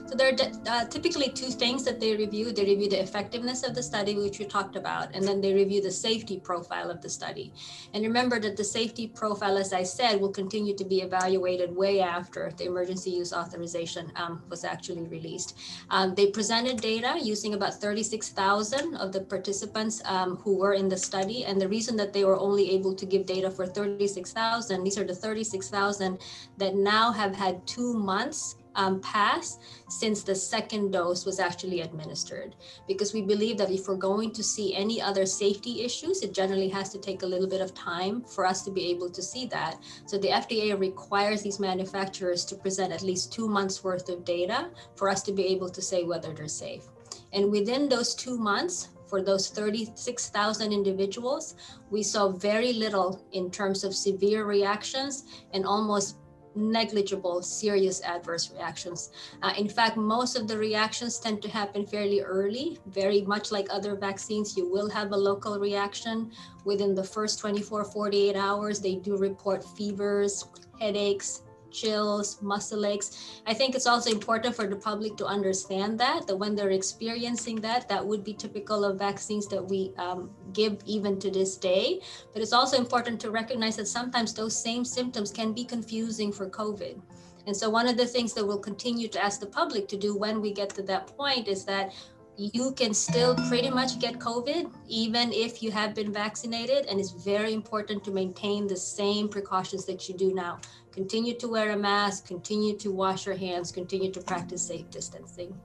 So there are typically two things that they review. They review the effectiveness of the study, which we talked about, and then they review the safety profile of the study. And remember that the safety profile, as I said, will continue to be evaluated way after the emergency use authorization was actually released. They presented data using about 36,000 of the participants who were in the study. And the reason that they were only able to give data for 36,000, these are the 36,000 that now have had 2 months pass since the second dose was actually administered. Because we believe that if we're going to see any other safety issues, it generally has to take a little bit of time for us to be able to see that. So the FDA requires these manufacturers to present at least 2 months worth of data for us to be able to say whether they're safe. And within those 2 months, for those 36,000 individuals, we saw very little in terms of severe reactions and almost negligible serious adverse reactions. In fact, most of the reactions tend to happen fairly early. Very much like other vaccines, you will have a local reaction within the first 24, 48 hours. They do report fevers, headaches, chills, muscle aches. I think it's also important for the public to understand that when they're experiencing that, that would be typical of vaccines that we give even to this day. But it's also important to recognize that sometimes those same symptoms can be confusing for COVID. And so one of the things that we'll continue to ask the public to do when we get to that point is that you can still pretty much get COVID even if you have been vaccinated. And it's very important to maintain the same precautions that you do now. Continue to wear a mask, continue to wash your hands, continue to practice safe distancing.